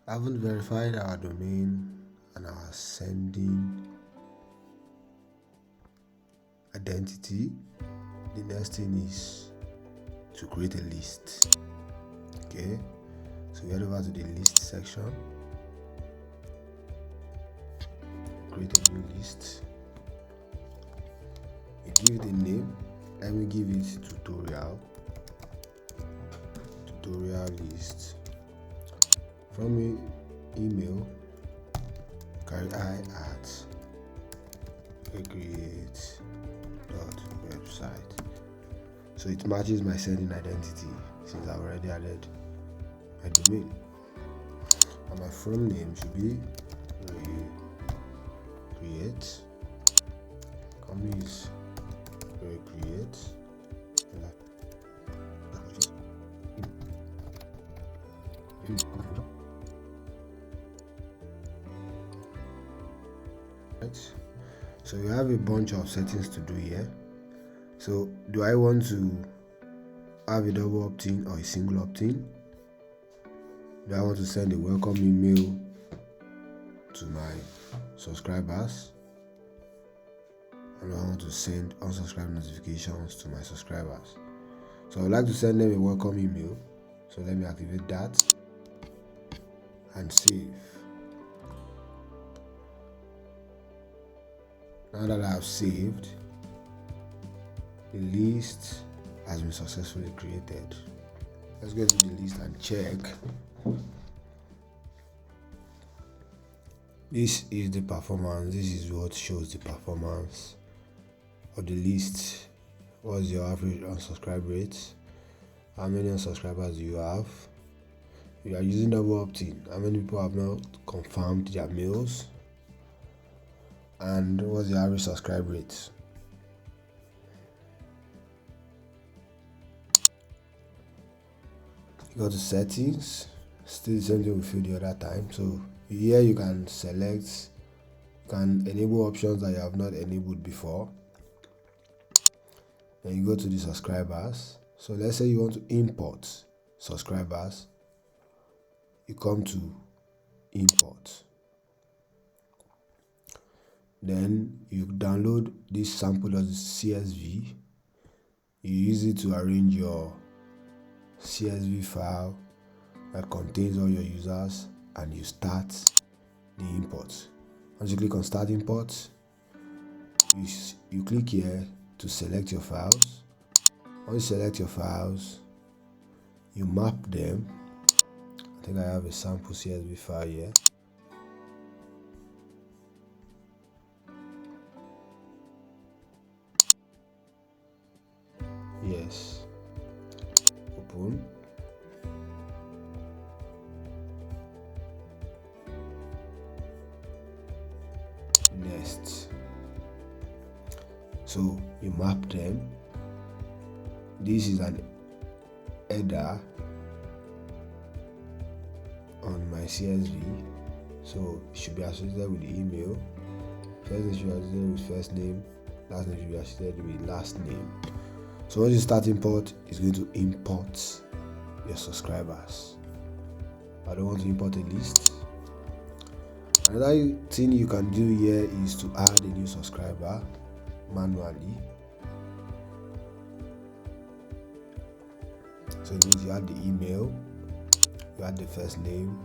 I haven't verified our domain and our sending identity. The next thing is to create a list. Okay, so we head over to the list section, create a new list. You give it a name. Let me give it tutorial list. From me email, carry I at create.website. So it matches my sending identity since I've already added my domain. And my from name should be create. Company is create. Right. So you have a bunch of settings to do here. So do I want to have a double opt-in or a single opt-in? Do I want to send a welcome email to my subscribers? And I want to send unsubscribe notifications to my subscribers. So I would like to send them a welcome email. So let me activate that and save. Now that I have saved, the list has been successfully created. Let's go to the list and check. This is the performance. This is what shows the performance of the list. What's your average unsubscribe rate? How many unsubscribers do you have? If you are using double opt-in, how many people have not confirmed their mails? And what's the average subscribe rate? You go to settings, still the same thing we filled the other time. So here you can select, you can enable options that you have not enabled before. Then you go to the subscribers. So let's say you want to import subscribers. You come to import. Then you download this sample.csv. You use it to arrange your CSV file that contains all your users, and you start the import. Once you click on start import, you click here to select your files. Once you select your files, you map them. I think I have a sample CSV file here. Yes. Open. Next. So you map them. This is an header on my CSV, so it should be associated with the email. First name should be associated with first name, last name should be associated with last name. So once you start import, it's going to import your subscribers. I don't want to import a list. Another thing you can do here is to add a new subscriber manually. So it means you add the email, you add the first name,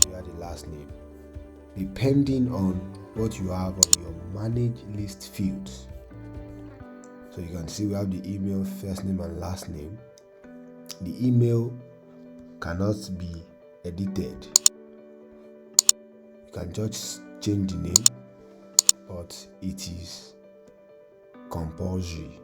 you add the last name, depending on what you have on your manage list fields. So you can see we have the email, first name and last name. The email cannot be edited. You can just change the name, but it is compulsory.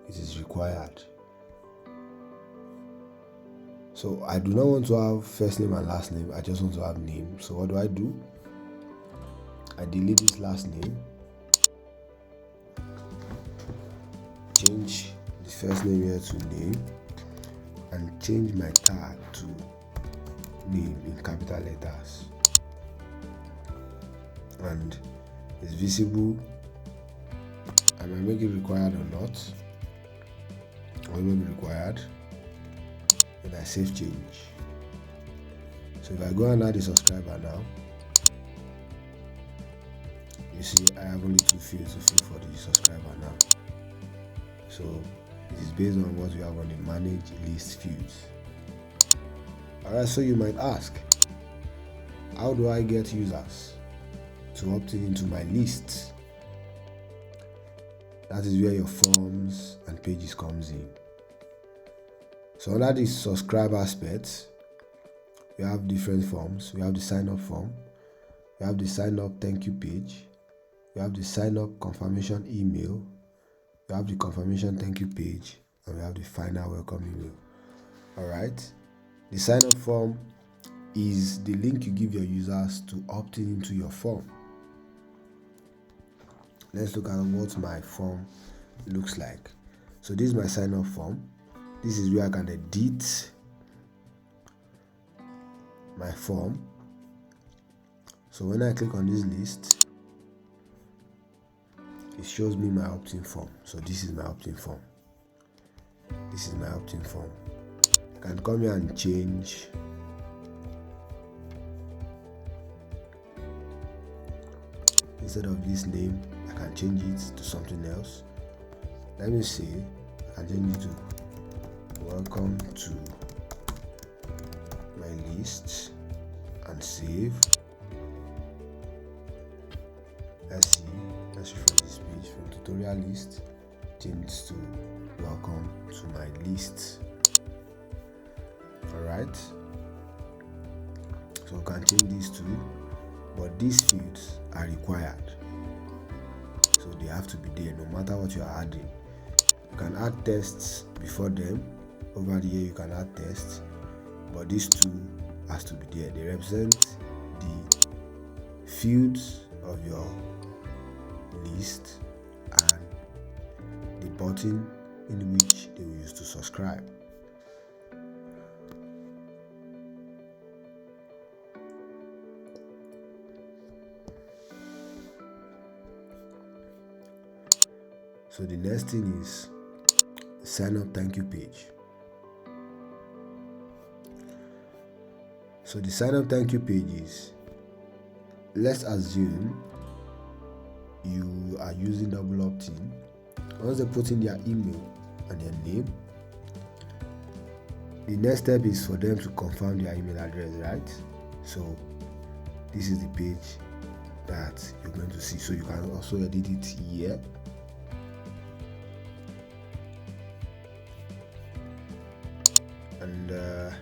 It is required. So I do not want to have first name and last name. I just want to have name. So what do? I delete this last name. Change the first name here to name, and change my tag to name in capital letters, and it's visible. I might make it required or not, or it may be required, and I save change. So if I go and add a subscriber now, you see I have only 2 fields to fill for the subscriber now. So it is based on what we have on the manage list fields. Alright, so you might ask, how do I get users to opt in into my list? That is where your forms and pages comes in. So under the subscribe aspect, we have different forms. We have the sign up form, we have the sign up thank you page, we have the sign up confirmation email, we have the confirmation thank you page, and we have the final welcome email. Alright, the sign up form is the link you give your users to opt in into your form. Let's look at what my form looks like. So this is my sign up form. This is where I can edit my form. So when I click on this list, it shows me my opt-in form. So this is my opt-in form. This is my opt-in form. I can come here and change instead of this name, I can change it to something else. Let me see, I can change it to welcome to my list and save. Let's refresh this page from tutorial list, change to welcome to my list. Alright, so we can change these too, but these fields are required, so they have to be there no matter what you are adding. You can add tests before them. Over here you can add tests, but these two has to be there. They represent the fields of your list and the button in which they will use to subscribe. So the next thing is sign up thank you page. So the sign up thank you page is, let's assume you are using double opt-in. Once they put in their email and their name, the next step is for them to confirm their email address, right? So this is the page that you're going to see. So you can also edit it here. And the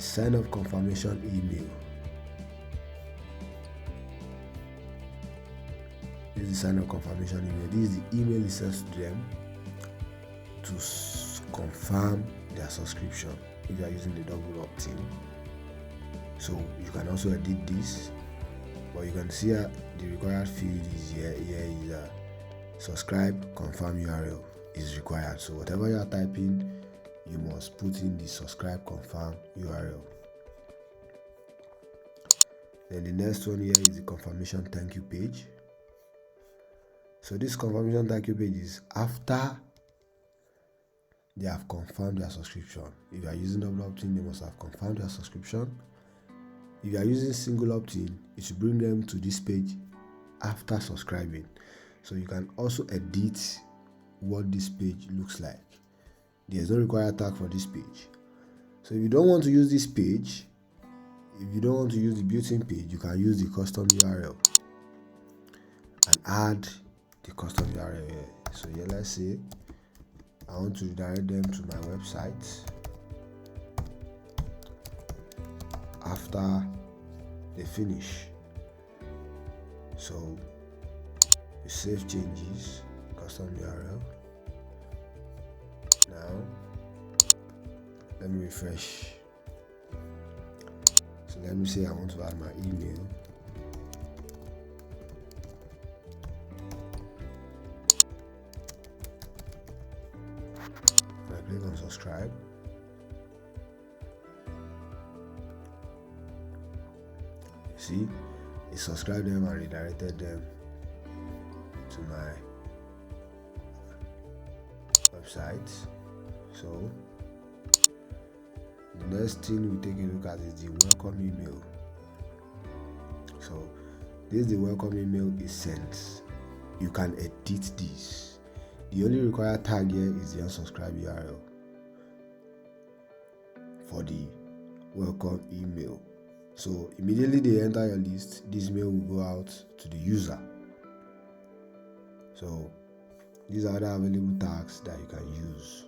sign up confirmation email. This is the sign up confirmation email. This is the email it sends to them to confirm their subscription if you are using the double opt-in. So you can also edit this, but you can see the required field is here. Here is subscribe confirm URL is required. So whatever you are typing, you must put in the subscribe confirm URL. Then the next one here is the confirmation thank you page. So this confirmation thank you page is after they have confirmed their subscription. If you are using double opt-in, they must have confirmed their subscription. If you are using single opt-in, it should bring them to this page after subscribing. So you can also edit what this page looks like. There's no required tag for this page. So if you don't want to use this page, if you don't want to use the built-in page, you can use the custom URL and add the custom URL here. So here, let's say I want to redirect them to my website after they finish. So you save changes, custom URL. Now let me refresh. So let me say I want to add my email. I click on subscribe. You see, it subscribed them and redirected them to my website. So The next thing we take a look at is the welcome email. So the welcome email is sent. You can edit this. The only required tag here is the unsubscribe URL for the welcome email. So immediately they enter your list, this mail will go out to the user. So these are the available tags that you can use.